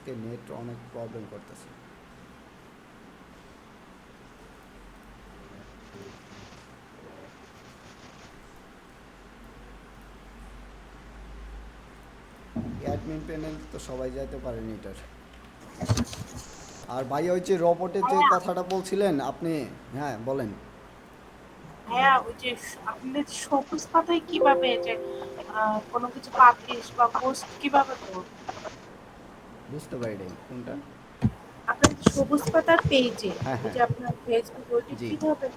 আজকে নেট অনেক প্রবলেম করতেছে। অ্যাডমিন প্যানেল তো সবাই যাইতে পারেন এটার। আর ভাই ওই যে রোবটের যে হ্যাঁ কথাটা বলছিলেন আপনি, হ্যাঁ বলেন। হ্যাঁ, ওই যে আপনাদের সবুজ পাতায় কিভাবে যে কোনো কিছু পাবলিশ বা পোস্ট কিভাবে করবো? বুঝতে পারি নাই কোনটা। আপনার সবুজ পাতার পেজে, হ্যাঁ ওই হ্যাঁ। যে আপনার ফেসবুক, ওইটা জি। কিভাবে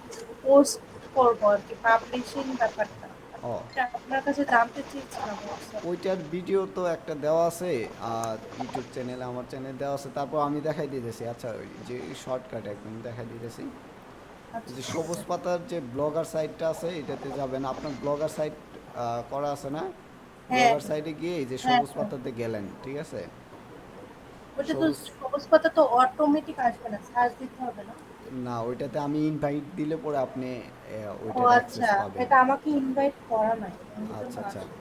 পোস্ট করবো আর কি, পাবলিশিং ব্যাপারটা, ও, এটা আপনার কাছে জানতে চেয়েছিলাম হোয়াটসঅ্যাপে। ওইটার ভিডিও তো একটা দেওয়া আছে, আর ইউটিউব চ্যানেলে, আমার চ্যানেল দেওয়া আছে। তারপর আমি দেখাই দিতেছি, আচ্ছা ওই যে শর্টকাট একদম দেখাই দিতেছি। এই আচ্ছা যে ঠিক সবুজ আছে। পাতার যে ব্লগার সাইটটা আছে এটাতে যাবেন, আপনার ব্লগার সাইট করা আছে না? হ্যাঁ ব্লগার সাইটে গিয়ে এই যে হ্যাঁ সবুজ হ্যাঁ, পাতাতে গেলেন, ঠিক আছে? ওইটা তো সবুজ, সবুজ পাতা তো অটোমেটিক আসবে না, সার্চ দিতে হবে না? না ওইটাতে আমি ইনভাইট দিলে পরে আপনি ও ওইটার অ্যাক্সেস আচ্ছা, পাবেন। এটা আমাকে ইনভাইট করা নাই, এই জন্য আচ্ছা আচ্ছা। আসবে।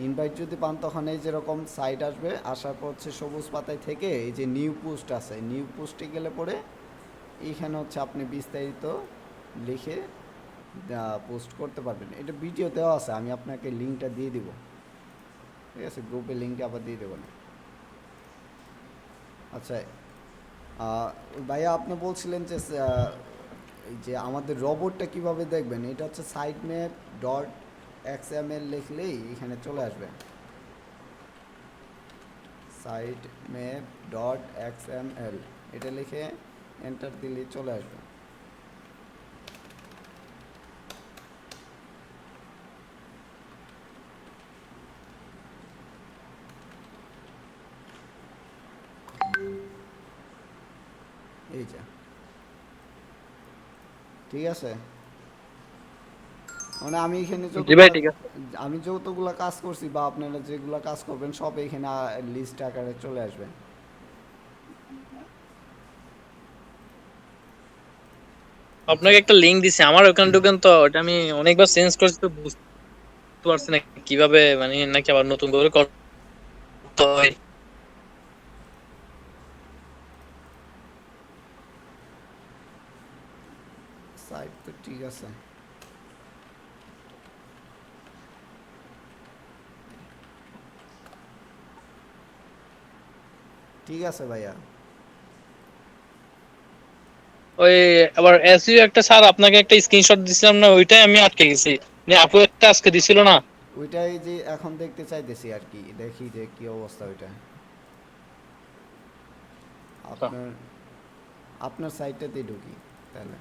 ইনভাইট যদি পান তখন এই যেরকম সাইট আসবে, আসার পর হচ্ছে সবুজ পাতায় থেকে এই যে নিউ পোস্ট আছে, নিউ পোস্টে গেলে পরে এইখানে হচ্ছে আপনি বিস্তারিত লিখে পোস্ট করতে পারবেন। এটা ভিডিও দেওয়া আছে, আমি আপনাকে লিঙ্কটা দিয়ে দিব, ঠিক আছে? গ্রুপে লিঙ্কটা আবার দিয়ে দেবো না। আচ্ছা, ভাইয়া আপনি বলছিলেন যে এই যে আমাদের রোবটটা কিভাবে দেখবেন, এটা হচ্ছে সাইড ম্যাপ ডট এক্সএমএল লিখলেই এখানে চলে আসবে। সাইড ম্যাপ ডট এক্সএমএল এটা লিখে এন্টার দিলেই চলে আসবে। এই যে, ঠিক আছে। মানে আমি এখানে জি ভাই যতগুলা, ঠিক আছে। আমি যতগুলা কাজ করছি বা আপনারা যেগুলা কাজ করবেন সব এখানে লিস্ট আকারে চলে আসবে। আচ্ছা। আপনাকে একটা লিংক দিছি, আমার ওখানে ঢুকেন তো, ওটা আমি অনেকবার চেঞ্জ করছি তো বুঝতে পারছি না কিভাবে, মানে নাকি আবার নতুন করে করতে হয়। সাইট তো ঠিক আছে। ঠিক আছে ভাইয়া। ওই আবার এসইও একটা স্যার আপনাকে একটা স্ক্রিনশট দিছিলাম না, ওইটাই আমি আটকে গেছি। আপু একটা আজকে দিছিল না। ওইটাই যে এখন দেখতে চাইতেছি আর কি, দেখি যে কি অবস্থা ওইটা। আপনার আপনার সাইটটাতেই ঢুকি তাহলে।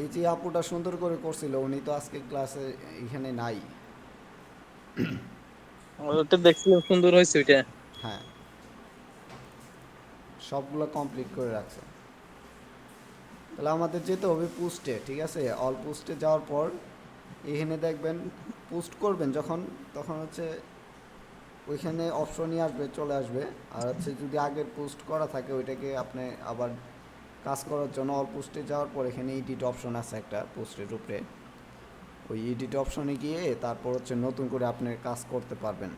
এই যে আপুটা সুন্দর করে করছিল উনি তো আজকে ক্লাসে এখানে নাই। ওটা দেখছিলাম, সুন্দর হয়েছে ওইটা। হ্যাঁ, সবগুলো কমপ্লিট করে রাখছে। তাহলে আমাদের যেতে হবে পোস্টে, ঠিক আছে? অল পোস্টে যাওয়ার পর এখানে দেখবেন পোস্ট করবেন যখন, তখন হচ্ছে ওইখানে অপশনই আসবে, চলে আসবে। আর হচ্ছে যদি আগের পোস্ট করা থাকে ওইটাকে আপনি আবার কাজ করার জন্য অল পোস্টে যাওয়ার পর এখানে এডিট অপশন আছে একটা পোস্টের উপরে, ওই এডিট অপশনে গিয়ে তারপর হচ্ছে নতুন করে আপনি কাজ করতে পারবেন।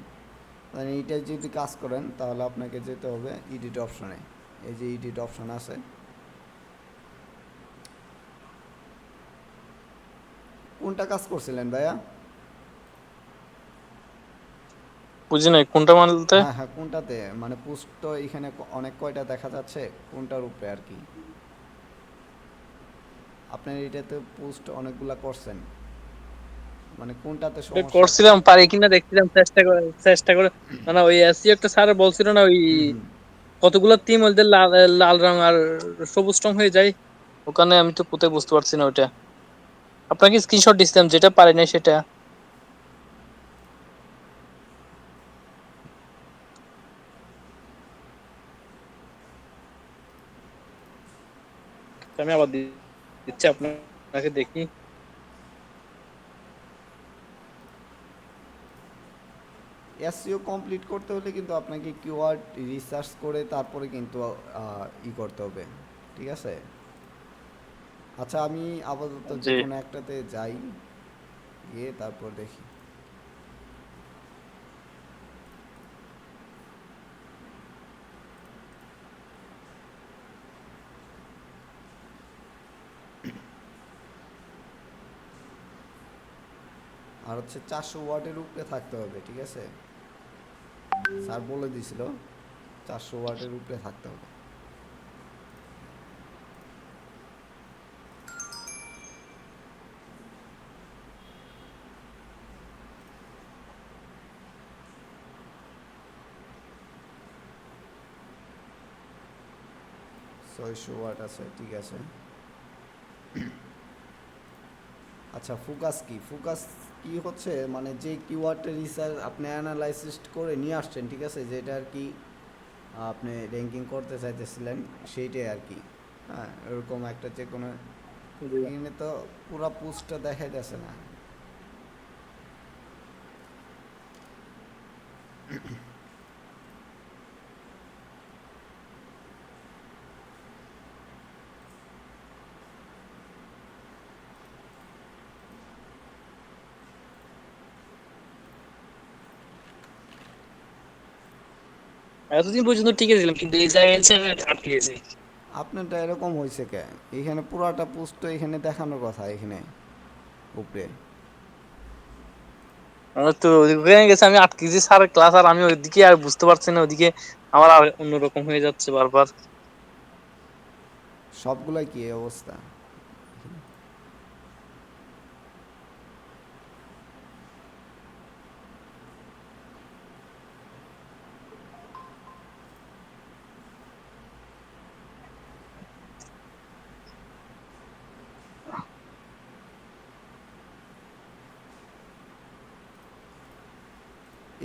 মানে এইটাই যদি কাজ করেন তাহলে আপনাকে যেতে হবে এডিট অপশনে। এই যে এডিট অপশন আছে, কোনটা কাজ করছিলেন ভাইয়া? বুঝি নাই কোনটা বলতে। হ্যাঁ হ্যাঁ, কোনটাতে মানে পোস্ট তো এখানে অনেক কয়টা দেখা যাচ্ছে, কোনটার উপরে আর কি? আপনার এটাতে পোস্ট অনেকগুলা করছেন, মানে কোনটাতে ওটা সমস্যা? করছিলাম, পারি কিনা দেখছিলাম, চেষ্টা করে না না, ওই এসইও একটা স্যার বলছিল না, ওই হুম হুম। কতগুলো টিম ওই যে লাল লাল রং আর সবুজ রং হয়ে যায়, ওখানে আমি তো কোথায় বুঝতে পারছি না ওইটা। আপনাকে স্ক্রিনশট দিছিলাম, যেটা পারি না সেটা। আমি আবার দিচ্ছি আপনাকে, দেখি। এসইও কমপ্লিট করতে হলে কিন্তু আপনাকে কিওয়ার্ড রিসার্চ করে তারপরে কিন্তু করতে হবে, ঠিক আছে? আচ্ছা, আমি আপাতত যে জি। কোনো একটাতে যাই, গিয়ে তারপর দেখি। আর হচ্ছে 400 ওয়াটের উপরে থাকতে হবে, ঠিক আছে? স্যার বলে দিছিল 400 ওয়াটের উপরে থাকতে হবে। ছয়শো ওয়াট আছে, ঠিক আছে। আচ্ছা, ফোকাস কি? ফোকাস কি হচ্ছে মানে যে কিওয়ার্ডটা রিসার্চ আপনি অ্যানালাইসিস করে নিয়ে আসছেন, ঠিক আছে, যেটা আর কি আপনি র্যাঙ্কিং করতে চাইতেছিলেন সেইটাই আর কি। হ্যাঁ, এরকম একটা যে কোনো জি। এখানে তো পুরা পোস্টটা দেখাই যাচ্ছে না। এতদিন পর্যন্ত টিকে ছিলাম, কিন্তু এই জায়গায় এসে আমি আটকে গেছি। আপনারটা এরকম হয়েছে কে? এখানে পুরাটা পোস্ট তো এখানে দেখানোর কথা, এখানে উপরে। আমার তো ওইদিকে গেছে, আমি আটকে গেছি স্যারের ক্লাস, আর আমি ওইদিকে আর বুঝতে পারছি না, ওইদিকে আমার আর অন্যরকম হয়ে যাচ্ছে বারবার। সবগুলাই কি এই অবস্থা?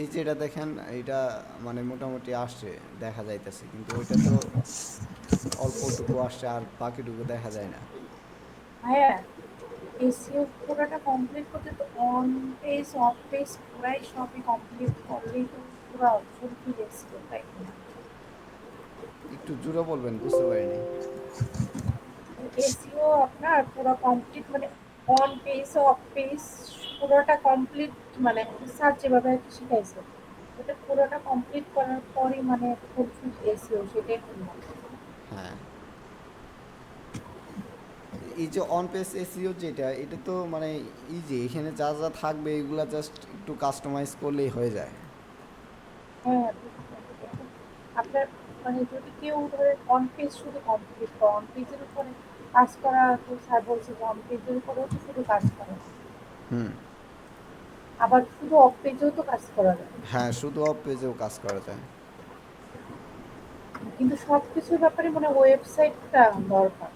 এই যে এটা দেখেন, এটা মানে মোটামুটি আসছে, দেখা যাইতেছে, কিন্তু ওইটা তো অল্পটুকু আসছে আর বাকিটুকু দেখা যায় না। ভাইয়া, এসইও পুরোটা কমপ্লিট করতে তো অন পেজ অফ পেজ পুরাই সবই কমপ্লিট করলেই তো পুরো ফুলফিল এসইও, তাই না? একটু জোরে বলবেন, বুঝতে পারিনি। এসইও আপনার পুরো কমপ্লিট মানে অন পেজ অফ পেজ পুরোটা কমপ্লিট, মানে স্যার যেভাবে আর কি শিখাইছে ওটা পুরোটা কমপ্লিট করার পরই মানে ফুলফিল এসইও, সেটাই বললাম। হ্যাঁ, এই যে অন পেজ এসইও যেটা, এটা তো মানে ইজি, এখানে যা যা থাকবে এগুলা জাস্ট একটু কাস্টমাইজ করলেই হয়ে যায়। হ্যাঁ, আপনার মানে যদি কেউ ধরে অন পেজ শুধু কমপ্লিট করে অন পেজের উপরে কাজ করা, তো স্যার বলছে যে অন পেজের উপরেও তো শুধু কাজ করা যায়। হুম। আবার শুধু অফ পেজেও তো কাজ করা যায়। হ্যাঁ, শুধু অফ পেজেও কাজ করা যায়। কিন্তু সবকিছুর ব্যাপারে মানে ওয়েবসাইটটা দরকার।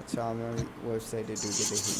আচ্ছা, আমার ওয়েবসাইটে ঢুকে দেখি।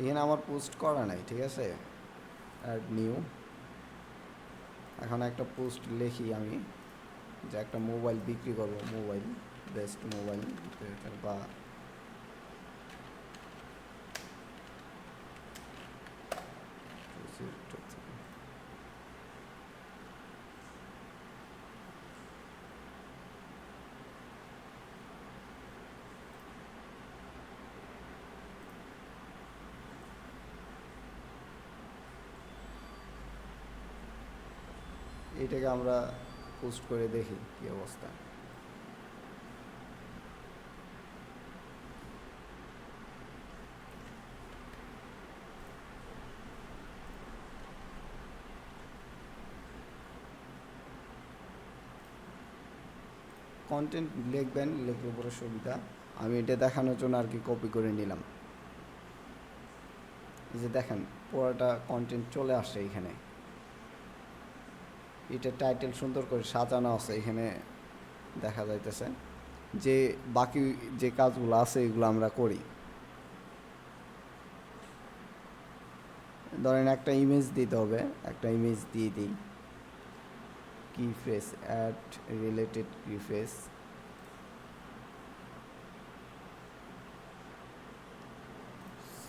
এখানে আমার পোস্ট করা নাই, ঠিক আছে। Add new. এখন একটা পোস্ট লিখি আমি, যে একটা মোবাইল বিক্রি করবো, মোবাইল, বেস্ট মোবাইল বা এটাকে আমরা পোস্ট করে দেখি কি অবস্থা। কন্টেন্ট লিখবেন, লিখলে পরে সুবিধা। আমি এটা দেখানোর জন্য আর কি কপি করে নিলাম। এই যে দেখেন পুরোটা কন্টেন্ট চলে আসে এখানে। এটা টাইটেল সুন্দর করে সাজানো আছে এখানে দেখা যাইতেছে। যে বাকি যে কাজগুলো আছে এগুলো আমরা করি। ধরেন একটা ইমেজ দিতে হবে, একটা ইমেজ দিয়ে দিই। কি ফ্রেস অ্যাড রিলেটেড কি ফ্রেস,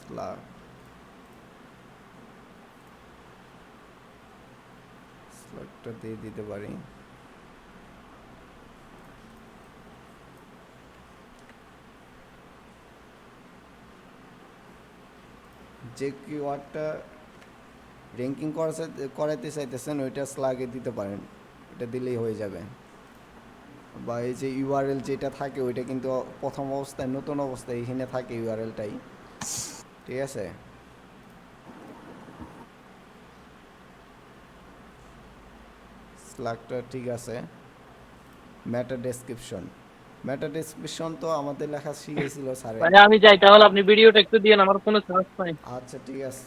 স্লাগটা দিয়ে দিতে পারি। যে কিওয়ার্ডটা র্যাঙ্কিং করাইতে চাইতেছেন ওইটা স্লাগে দিতে পারেন, এটা দিলেই হয়ে যাবে। বা এই যে ইউআরএল যেটা থাকে ওইটা কিন্তু প্রথম অবস্থায় নতুন অবস্থায় এখানে থাকে ইউআরএলটাই, ঠিক আছে। স্লাগটা ঠিক আছে। মেটা ডেসক্রিপশন তো আমাদের লেখা শিখেছিল স্যারে। ভাই আমি যাই, তাহলে আপনি ভিডিওটা একটু দিয়েন, আমার কোনো চান্স নাই। আচ্ছা ঠিক আছে,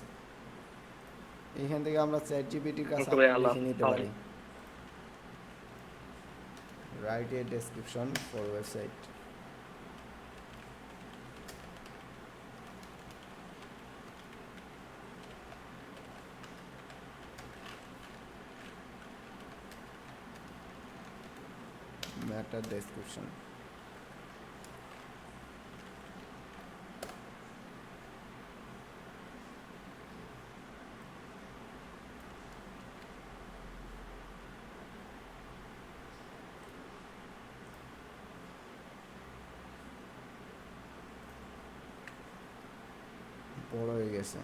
এখান থেকে আমরা চ্যাট জিপিটির কাছে ওকে ভাই, আমরা আল্লাহ লিখে নিতে হাফেজ। পারি write a description for website. Meta description বড় হয়ে গেছে।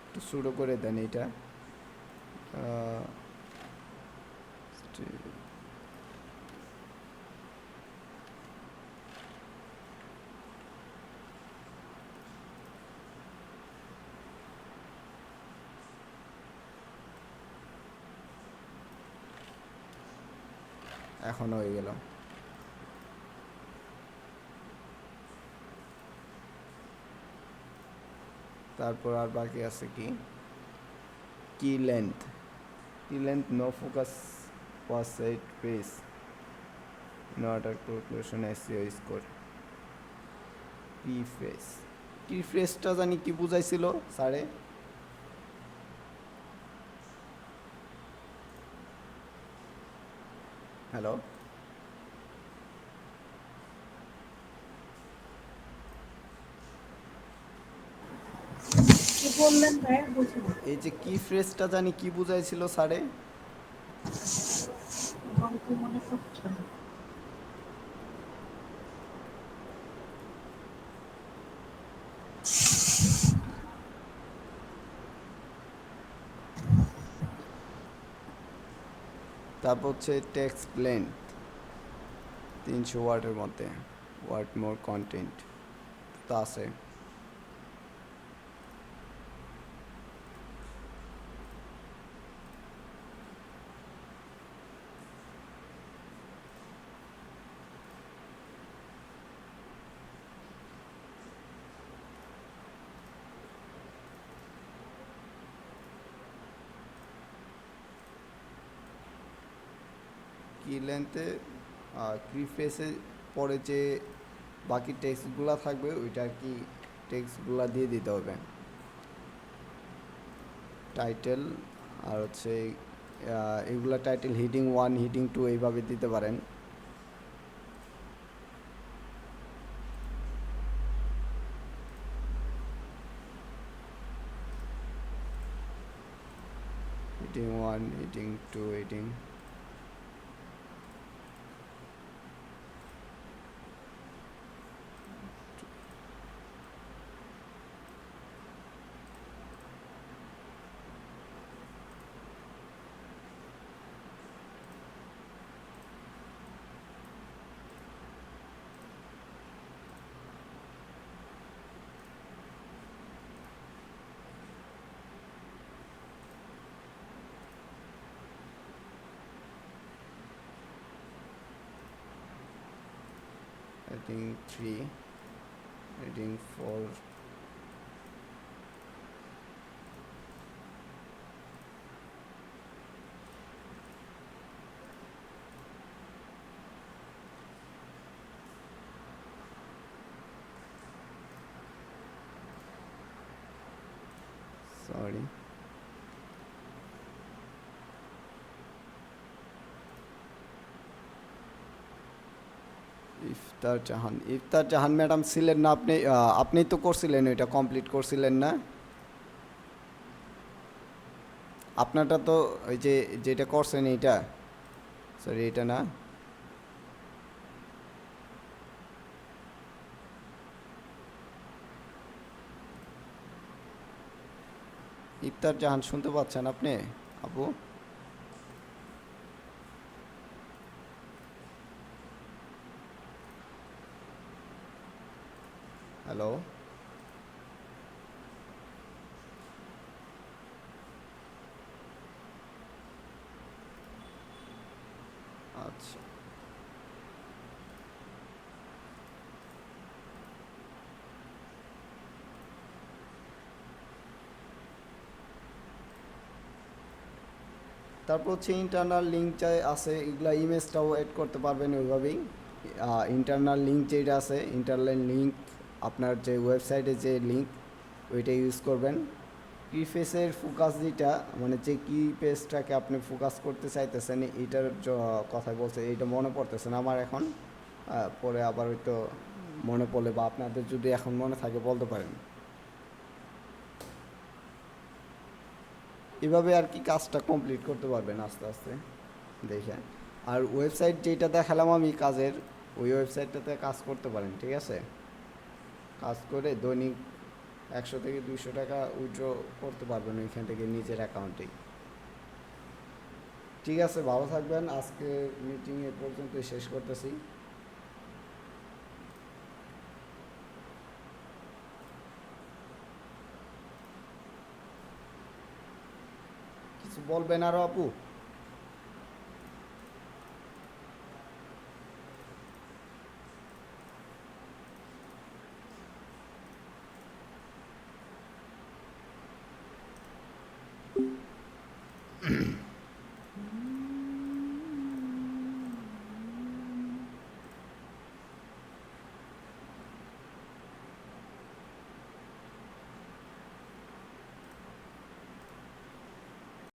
একটু শুরু করে দেন এটা। এখন হয়ে গেল। তারপর আর বাকি আছে কি, key length no focus pass side page not a calculation SEO score. কি ফ্রেসটা জানি কি বুঝাইছিল স্যারে। হ্যালো, কি বললেন ভাইয়া, বুঝিনি। এই যে কি ফ্রেসটা জানি কি বুঝাইছিল স্যারে। আমার তো মনে পড়ছে না। তারপর হচ্ছে টেক্সট লেন্থ 300 ওয়ার্ডের মধ্যে, ওয়ার্ড মোর কন্টেন্ট তা আছে। কি লেন্থে প্রিফেসে পরে যে বাকি টেক্সটগুলো থাকবে ওইটা আর কি টেক্সটগুলো দিয়ে দিতে হবে। টাইটেল আর হচ্ছে এগুলা টাইটেল হিডিং 1 হিডিং 2 এইভাবে দিতে পারেন। Hiding 1 hiding 2 hiding. heading 3, heading 4. Sorry. ইফতার জাহান ম্যাডাম ছিলেন না আপনি? আপনি তো করছিলেন, এটা কমপ্লিট করছিলেন না? আপনারটা তো ওই যে যেটা করছেন এইটা, সরি এটা না। ইফতার জাহান শুনতে পাচ্ছেন আপনি আপু? হ্যালো, আচ্ছা। তারপর হচ্ছে ইন্টারনাল লিঙ্ক চাই আছে, এগুলা ইমেজটাও এড করতে পারবেন ওইভাবেই। ইন্টারনাল লিঙ্ক যেটা আছে, ইন্টারনাল লিঙ্ক আপনার যে ওয়েবসাইটে যে লিঙ্ক ওইটা ইউজ করবেন। কি পেজের ফোকাস যেটা, মানে যে কি পেজটাকে আপনি ফোকাস করতে চাইতেছেন এইটার কথা বলছে, এইটা মনে পড়তেছে না আমার এখন। পরে আবার হয়তো মনে পড়লে বা আপনাদের যদি এখন মনে থাকে বলতে পারেন। এভাবে আর কি কাজটা কমপ্লিট করতে পারবেন আস্তে আস্তে দেখে। আর ওয়েবসাইট যেটা দেখালাম আমি কাজের, ওই ওয়েবসাইটটাতে কাজ করতে পারেন, ঠিক আছে? কাজ করে দৈনিক 100 থেকে 200 টাকা উইথড্র করতে পারবেন ওইখান থেকে নিজের অ্যাকাউন্টেই। ঠিক আছে, ভালো থাকবেন। আজকে মিটিং এ পর্যন্তই শেষ করতেছি। কিছু বলবেন আরো আপু?